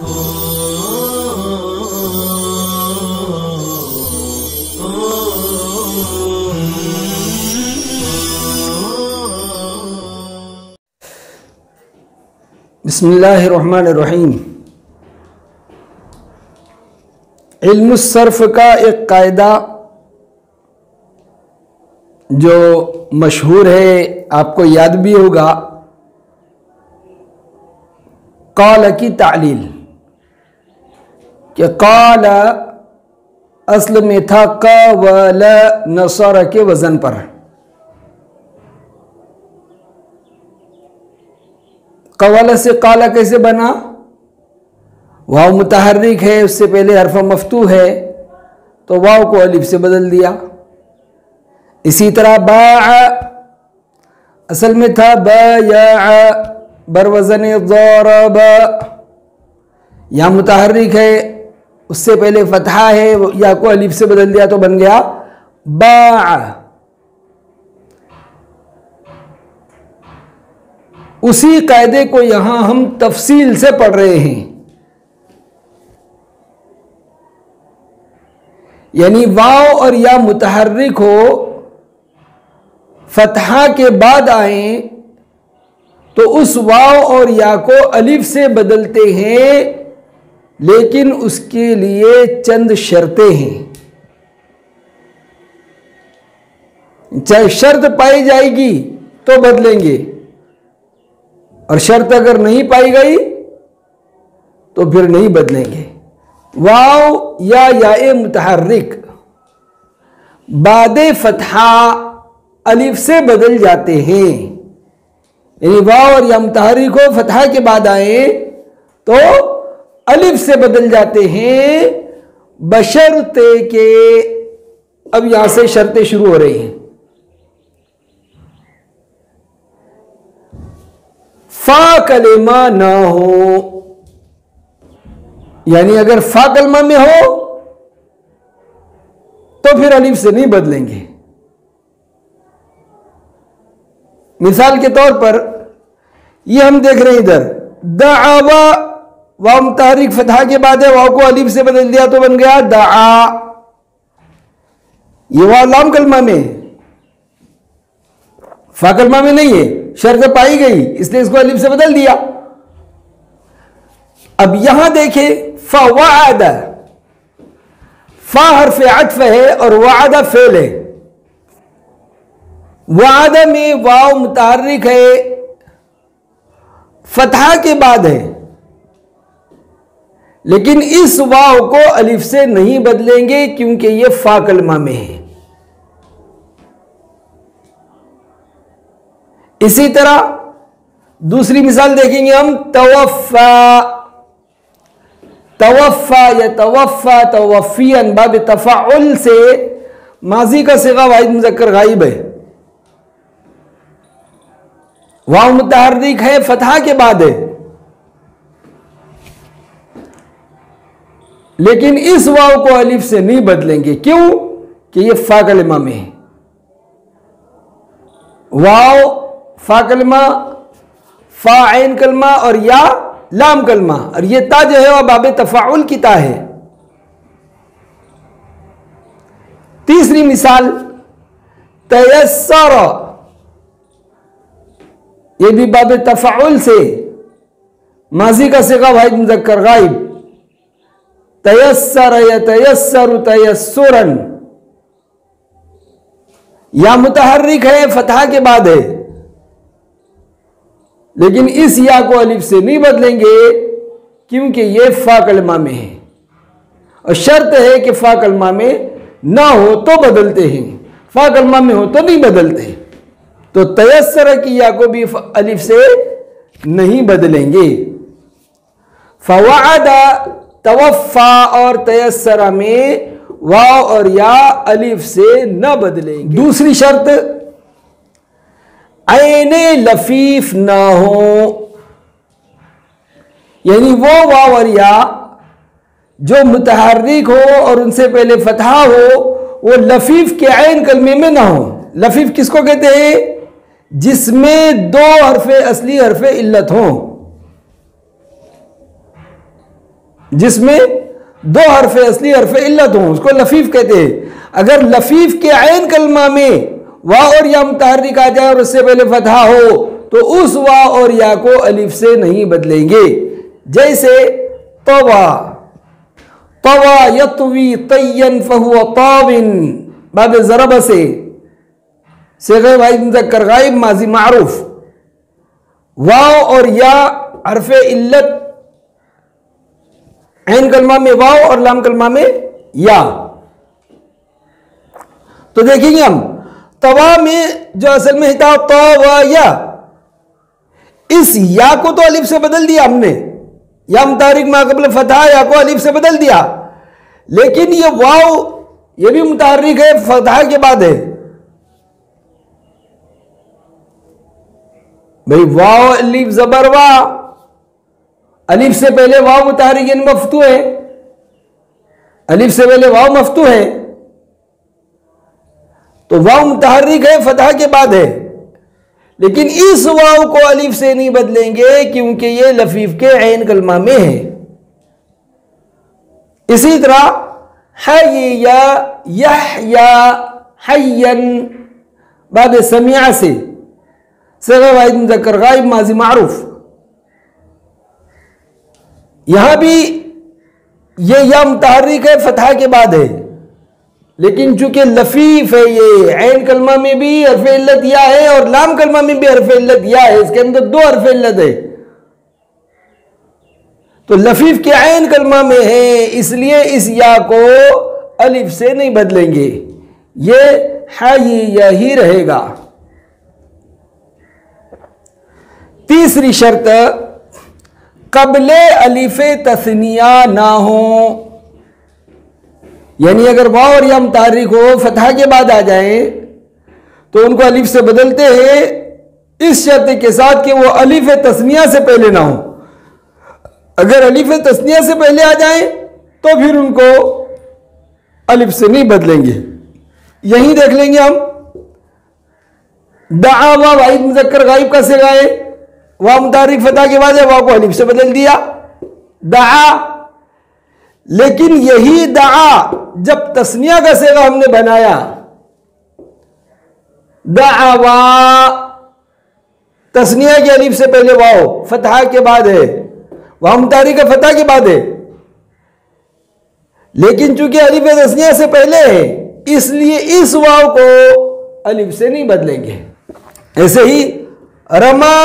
बिस्मिल्लाहिर्रहमानिर्रहीम। इल्मुस सर्फ का एक कायदा जो मशहूर है, आपको याद भी होगा, क़ाल की तालील, कि क़ाल असल में था क़वल नसर के वज़न पर। क़वल से क़ाल कैसे बना? वाव मुतहर्रिक है, उससे पहले हर्फ मफ्तू है, तो वाव को अलिफ से बदल दिया। इसी तरह बाअ असल में था बया बरवज़न ज़रब, यहाँ मुतहर्रिक है, उससे पहले फतहा है, या को अलिफ से बदल दिया तो बन गया बाअ। उसी कायदे को यहां हम तफसील से पढ़ रहे हैं, यानी वाव और या मुतहर्रिक हो, फतहा के बाद आए तो उस वाव और या को अलिफ से बदलते हैं, लेकिन उसके लिए चंद शर्तें हैं। चाहे शर्त पाई जाएगी तो बदलेंगे, और शर्त अगर नहीं पाई गई तो फिर नहीं बदलेंगे। वाव या मुतहर्रिक बादे फतहा अलिफ से बदल जाते हैं, यानी वाव और या मुतहर्रिक हो, फतहा के बाद आए तो अलिफ से बदल जाते हैं, बशर्ते के। अब यहां से शर्तें शुरू हो रही हैं। फा कलिमा ना हो, यानी अगर फा कलमा में हो तो फिर अलिफ से नहीं बदलेंगे। मिसाल के तौर पर ये हम देख रहे हैं इधर, दावा वाव मुतहर्रिक फतहा के बाद है, वाव को अलिफ से बदल दिया तो बन गया दाआ। ये वाव लाम कलमा में, फा कलमा में नहीं है, शर्त पाई गई इसलिए इसको अलिफ से बदल दिया। अब यहां देखें, फवाद, फा हर्फ अत्फ है और वादा फेल है। वादा में वाव मुतहर्रिक है, फतहा के बाद है, लेकिन इस वाव को अलिफ से नहीं बदलेंगे क्योंकि यह फा कलमा में है। इसी तरह दूसरी मिसाल देखेंगे हम, तवफ़ा, तवफ़ा या तवफ़ा तवफ़ियन बाब तफ़ाउल से माजी का सिगा वाहिद मुज़क्कर गायब है, वाव मुतहर्रिक है, फतहा के बाद है, लेकिन इस वाव को अलिफ से नहीं बदलेंगे। क्यों? कि यह फा कलमा में है। वाव फा कलमा, फा ऐन कलमा और या लाम कलमा, और ये ता जो है वह बाब तफाउल की ता है। तीसरी मिसाल, तयस्सर, ये भी बाब तफाउल से माजी का सिगा वाहिद मुज़क्कर गायब, तयस्सर यतयस्सरु तयस्सुरन, या मुतहर्रिक है, फतहा के बाद है, लेकिन इस या को अलिफ से नहीं बदलेंगे क्योंकि यह फा कलमा में है, और शर्त है कि फा कलमा में ना हो तो बदलते हैं, फा कलमा में हो तो नहीं बदलते। तो तयस्सर की या को भी अलिफ से नहीं बदलेंगे। फवादा, तवफ़ा और तयस्सरा में वाव और या अलिफ से न बदलेंगे। दूसरी शर्त, ऐने लफीफ ना हो, यानी वो वाव और या जो मुतहर्रिक हो और उनसे पहले फतहा हो, वो लफीफ के ऐन कलमे में ना हो। लफीफ किसको कहते हैं? जिसमें दो हरफे असली हरफे इल्लत हों। जिसमें दो हरफ असली हरफ इल्लत हों, उसको लफीफ कहते हैं। अगर लफीफ के ऐन कलमा में वाह और या मुतहर्रिक आ जाए और उससे पहले फतहा हो तो उस वाह और या को अलिफ से नहीं बदलेंगे। जैसे तवा, तवा यतवी तय्यन फहुवा ताविन, बाब ज़रब से सेग़ वाहिद मुज़क्कर गायब माज़ी मारूफ, वाव और या हरफ इल्लत, ऐन कलमा में वाव और लाम कलमा में या। तो देखेंगे हम तवा में जो असल में था तवा, इस या को तो अलिफ से बदल दिया हमने, या मुतारिक मा क़ब्ल फतहा या को अलिफ से बदल दिया, लेकिन ये वाव ये भी मुतारिक है, फतहा के बाद है। भाई वाव अलिफ जबर वा, अलिफ से पहले वाव मुतारिक यानी मफ्तू है, अलिफ से पहले वाव मफ्तू है, तो वाव मुतहर्रिक है, फतहा के बाद है, लेकिन इस वाव को अलिफ से नहीं बदलेंगे क्योंकि ये लफीफ के ऐन कलमा में है। इसी तरह हय्या, यहया, हय्यन, बाब समिया से सेग़ वाहिद मुज़क्कर गायब माज़ी मारूफ, यहां भी ये या मुतहर्रिक है, फतहा के बाद है, लेकिन चूंकि लफीफ है, ये ऐन कलमा में भी हरफ इल्लत या है और लाम कलमा में भी हरफ इल्लत या है, इसके अंदर दो हरफ इल्लत है, तो लफीफ के ऐन कलमा में है, इसलिए इस या को अलिफ से नहीं बदलेंगे, ये हय्या ही रहेगा। तीसरी शर्त, कबले अलिफे तस्निया ना हो, यानी अगर वाव और या मुतहर्रिक हो, फतहा के बाद आ जाए तो उनको अलिफ से बदलते हैं इस शर्त के साथ कि वो अलिफ तस्निया से पहले ना हो। अगर अलिफ तस्निया से पहले आ जाए तो फिर उनको अलिफ से नहीं बदलेंगे। यही देख लेंगे हम, दावा वाहिद मुज़क्कर गायब का सिगा है, वाह मुतहर्रिक फतहा के बाद है, वाह को अलिफ से बदल दिया दा। लेकिन यही दा जब तस्निया का सेगा हमने बनाया, दावा तस्निया की अलिफ से पहले वाव, फतहा के बाद है, वाह मुतहर्रिक का फतहा के बाद है, लेकिन चूंकि अलिफ तस्निया से पहले है इसलिए इस वाव को अलिफ से नहीं बदलेंगे। ऐसे ही रमा,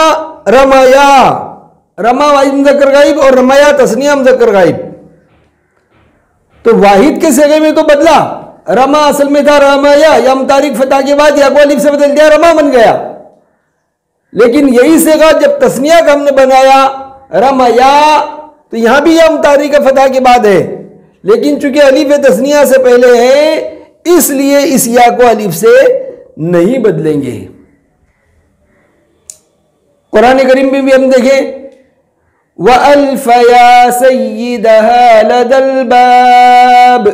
रमाया, रमा वाहिद मुज़क्कर गायब और रमाया तस्निया मुज़क्कर गायब, तो वाहिद के सेगे में तो बदला, रमा असल में था रमाया, या मुतारिक फतहा के बाद या को अलिफ से बदल दिया, रमा बन गया। लेकिन यही सेगा जब तस्निया का हमने बनाया रमाया, तो यहां भी या मुतारिक का फतहा के बाद है, लेकिन चूंकि अलिफ तस्निया से पहले है इसलिए इस या को अलिफ से नहीं बदलेंगे। कुरान करीम में भी हम देखें, वअल्फया सय्यिदहा लदल बाब,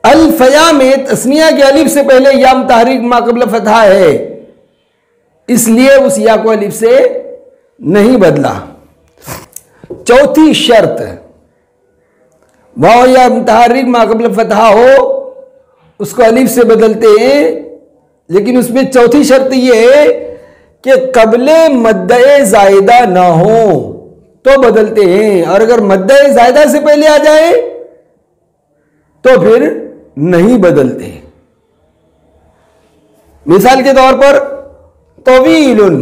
अल्फया में तस्निया के अलिफ से पहले या मुतहर्रिक मा क़ब्ल फतहा है, इसलिए उस या को अलिफ से नहीं बदला। चौथी शर्त, वाव या मुतहर्रिक मा क़ब्ल फतहा हो उसको अलिफ से बदलते हैं, लेकिन उसमें चौथी शर्त यह है कि कबले मद्दे जायदा ना हो तो बदलते हैं, और अगर मद्दे जायदा से पहले आ जाए तो फिर नहीं बदलते। मिसाल के तौर पर तवीलुन,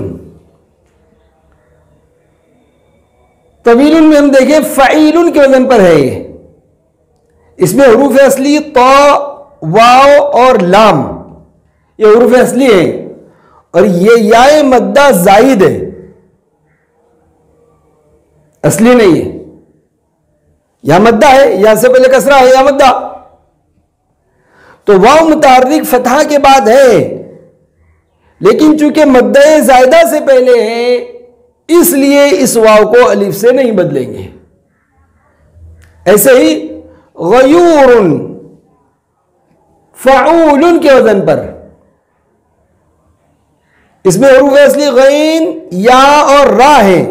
तवीलुन में हम देखें फ़ईलुन के वजन पर है, इसमें हुरूफ असली तो, वाव और लाम ये हुरूफ असली है, और ये याए मद्दा जायद है, असली नहीं है, या मद्दा है, या से पहले कसरा है या मद्दा, तो वाव मुतहर्रिक फतहा के बाद है, लेकिन चूंकि मद्दे जायदा से पहले है इसलिए इस वाव को अलिफ से नहीं बदलेंगे। ऐसे ही गयूरुन, फ़ऊलुन के वजन पर, इसमें हुरूफ असली गैन, या और रा है,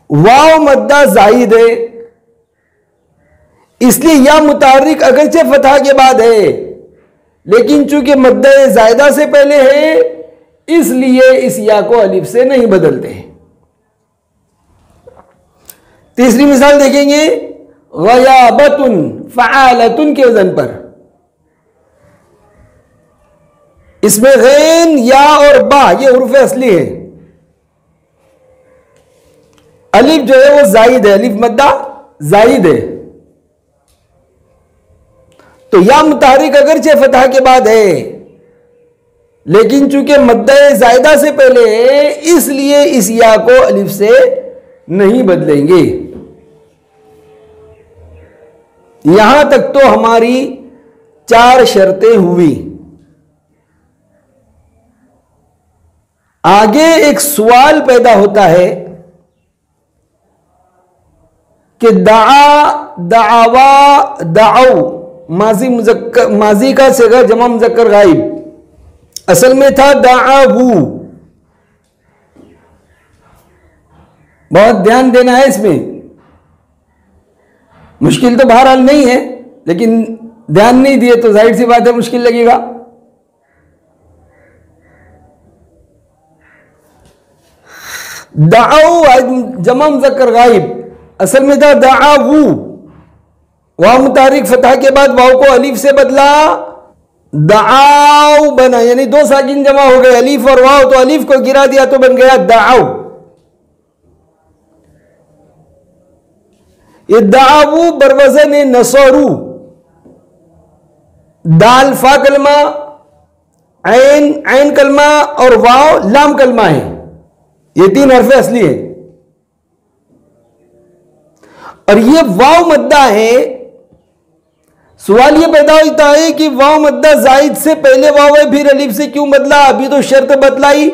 वाव मद्दा जाहिद है, इसलिए या मुतारिक अगरचे फतह के बाद है, लेकिन चूंकि मद्दा जायदा से पहले है इसलिए इस या को अलिफ से नहीं बदलते हैं। तीसरी मिसाल देखेंगे, गयाबतुन फ़आलतुन के वजन पर। इसमें गैन, या और बा ये हुरूफ असली है। अलिफ जो है वो जाहिद है, अलिफ मद्दा जाहिद है, तो या मुतारिक अगरचे फतह के बाद है, लेकिन चूंकि मद्दा जायदा से पहले है इसलिए इस या को अलिफ से नहीं बदलेंगे। यहां तक तो हमारी 4 शर्तें हुई। आगे एक सवाल पैदा होता है कि दाआ, दावा, दाऊ माजी का सेगा जमा मुज़क्कर गायब, असल में था दाआवू। बहुत ध्यान देना है इसमें, मुश्किल तो बहरहाल नहीं है, लेकिन ध्यान नहीं दिए तो जाहिर सी बात है मुश्किल लगेगा। दाऊ जमा मुज़क्कर गायब, असल में था दाआवू, वाव मुतारिक फतह के बाद वाव को अलीफ से बदला, दाआव बना, यानी 2 साकिन जमा हो गए, अलीफ और वाव, तो अलीफ को गिरा दिया तो बन गया दाआव। ये दाआवू बरवज़न नसरू, दाल फा कलमा, ऐन कलमा और वाव लाम कलमा है, ये 3 हरफ असली है। और ये वाव मद्दा है। सवाल ये पैदा होता है कि वाव मद्दा जायद से पहले वाव है, फिर अलिफ से क्यों बदला? अभी तो शर्त बतलाई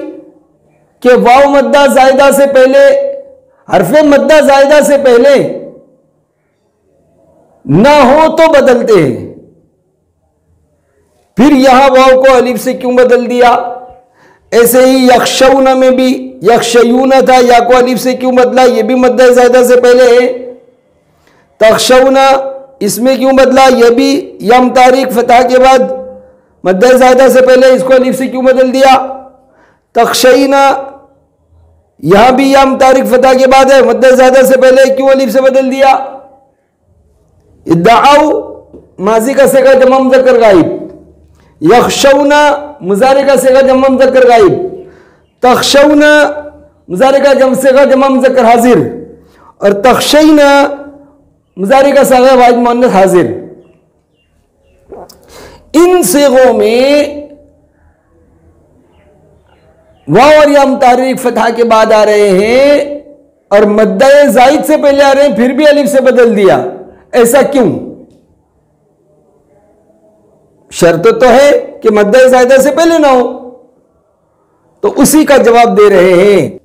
कि वाव मद्दा जायदा से पहले, हरफ मद्दा जायदा से पहले ना हो तो बदलते हैं, फिर यहां वाव को अलिफ से क्यों बदल दिया? ऐसे ही यक्षौना में भी यक्षयूना था, या को अलिफ से क्यों बदला? ये भी मद्दा जायदा से पहले है। तख्शौना इसमें क्यों बदला? यह भी यम तारीख फतह के बाद मद्दा जायदा से पहले, इसको अलिफ से क्यों बदल दिया? तख्शईना यहां भी यम तारीख फतह के बाद है, मद्दा जायदा से पहले, क्यों अलिफ से बदल दिया? इद्दाउ माजी का सेगा जमा मुज़क्कर गायब, यख्शौना मुज़ारे का सेगा जमा मुज़क्कर गायब, तख्शौना मुज़ारे का सेगा जमा मुज़क्कर हाजिर, और तख्शईना मुज़ारे का सेगा वाहिद मुअन्नस हाजिर। इन सेगों में वाव और या मुतारिक फतह के बाद आ रहे हैं और मद्दा जायद से पहले आ रहे हैं, फिर भी अलिफ से बदल दिया, ऐसा क्यों? शर्त तो है कि मद्दा जायदा से पहले ना हो, तो उसी का जवाब दे रहे हैं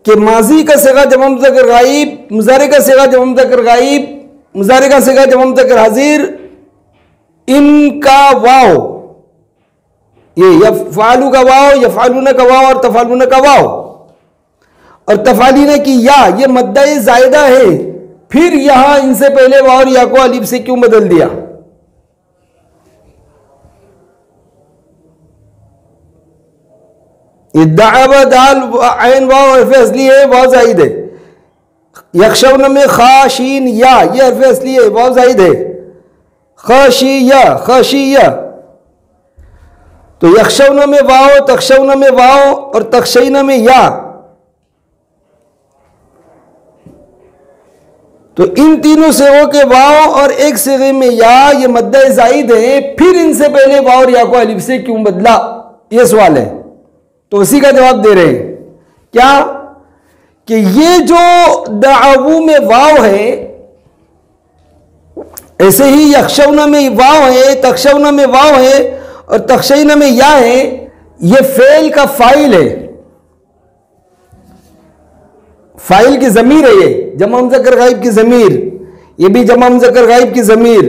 कि माजी का सेगा जमा मुज़क्कर गायब, मुज़ारे का सेगा जमा मुज़क्कर गायब, मुज़ारे का सेगा जमा मुज़क्कर हाजिर, इनका वाव, ये यफ़ालू का वाव, यफ़ालूना का वाव और तफ़ालूना का वाव, और तफ़ालीना की या, ये मद्दा जायदा है, फिर यहां इनसे पहले वाव और या को अलिफ से क्यों बदल दिया? इद्दाअबा दाल ऐन वाव हरफ असली है, वाव जायद है। यख्शौना में खा शीन या, ये हरफ असली है, वाव जायद है। खशिया, खशिया, तो यख्शौना में वाव, तख्शौना में वाव और तख्शईना में या, तो इन तीनों सेगों के वाव और एक सेगे में या, ये मद्दा जायद है, फिर इनसे पहले वाव और या को अलिफ से क्यों बदला? ये सवाल है, तो उसी का जवाब दे रहे हैं क्या कि ये जो दाअवू में वाव है, ऐसे ही यख्शौना में वाव है, तख्शौना में वाव है और तख्शईना में या है, ये फेल का फाइल है, फाइल की ज़मीर है, ये जमा मुज़क्कर गायब की ज़मीर, ये भी जमा मुज़क्कर गायब की ज़मीर,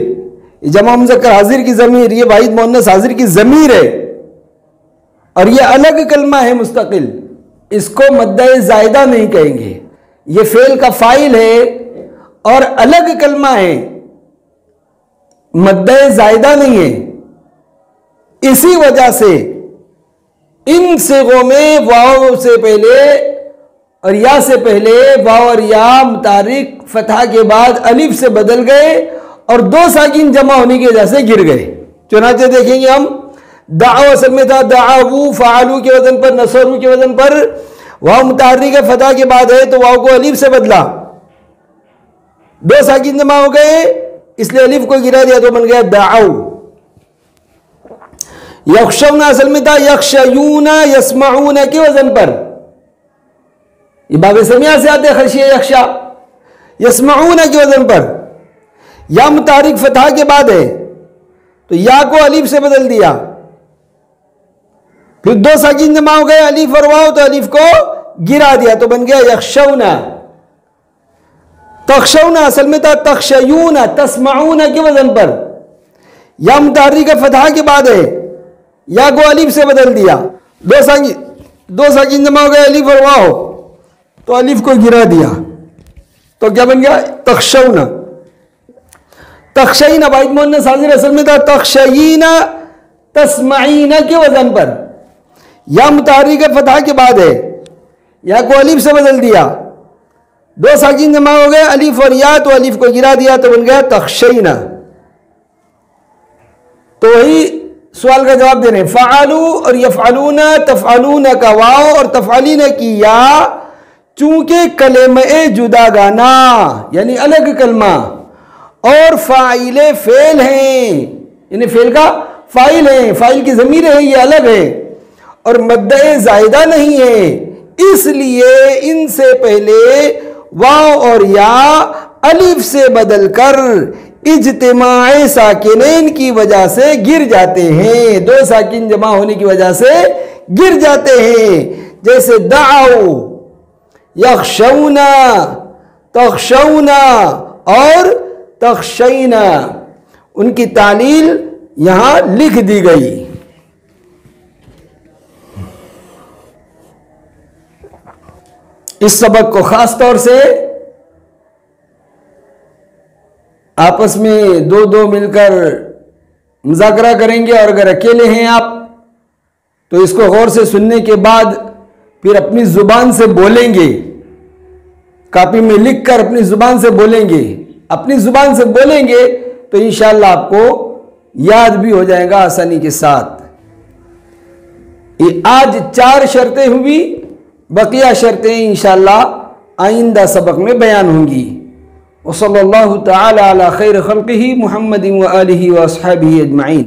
ये जमा मुज़क्कर हाजिर की ज़मीर, ये वाहिद मुअन्नस हाजिर की ज़मीर है, और ये अलग कलमा है मुस्तकिल, इसको मद्दा जायदा नहीं कहेंगे। ये फेल का फाइल है और अलग कलमा है, मद्दे जायदा नहीं है। इसी वजह से इन सिगों में वाव से पहले और या से पहले वाव और या मुतारिक फतह के बाद अलिफ से बदल गए और दो साकिन जमा होने की वजह से गिर गए। चुनाचे देखेंगे हम, दाव असल में था दावू, फ़ालू के वजन पर, नसरू के वजन पर, वाव मुतारिक फतह के बाद है तो वाव को अलिफ से बदला, दो साकिन जमा हो गए इसलिए अलिफ को गिरा दिया तो बन गया दाऊ। यख्शौना असल में था यख्शयूना यस्माऊना के वजन पर, ये बाब समिया से आते खशिया यख्शा, यस्माऊना के वजन पर या मुतारिक फतह के बाद है तो या को अलिफ से बदल दिया, फिर दो साकिन जमा हो गए अलिफ और वाव तो अलिफ को गिरा दिया तो बन गया यख्शौना। तख्शौना असल में था तख्शयूना तस्माऊना के वजन पर, या मुतारिक फतह के बाद है या को अलिफ से बदल दिया, दो साकिन जमा हो गए अलिफ और वाव तो अलिफ को गिरा दिया तो क्या बन गया तख्शौना। तख्शईना वाहिद मुअन्नस हाजिर असल में था तख्शईना तस्माईना के वजन पर, या मुतारिक फतह के बाद है या को अलिफ से बदल दिया, दो साकिन जमा हो गए अलिफ और या तो अलिफ को गिरा दिया तो बन गया तख्शईना। तो वही सवाल का जवाब दे रहे हैं, फ़अलू और यफ़अलूना तफ़अलूना का वाव और तफ़अलीना की या, चूंकि कलमे जुदा गाना यानी अलग कलमा और फ़ाइले फेल हैं, यानी फेल का फाइल है, फाइल की ज़मीर है, ये अलग है और मद्दे जायदा नहीं है, इसलिए इनसे पहले वाव और या अलिफ से बदलकर इज्तिमाए साकिनैन की वजह से गिर जाते हैं, दो साकिन जमा होने की वजह से गिर जाते हैं। जैसे दाऊ, यख्शौना, तख्शौना और तख्शईना, उनकी तालील यहां लिख दी गई। इस सबक को खास तौर से आपस में दो दो मिलकर मुज़ाकरा करेंगे और अगर अकेले हैं आप तो इसको गौर से सुनने के बाद फिर अपनी ज़ुबान से बोलेंगे, कॉपी में लिखकर अपनी ज़ुबान से बोलेंगे, अपनी ज़ुबान से बोलेंगे तो इंशाअल्लाह आपको याद भी हो जाएगा आसानी के साथ। ये आज 4 शर्तें हुई, बकिया शर्तें इंशाअल्लाह आइंदा सबक में बयान होंगी। वसल्लल्लाहु तआला अला खैर खल्क़िही मुहम्मदिन व आलिही व अस्हाबिही अजमईन।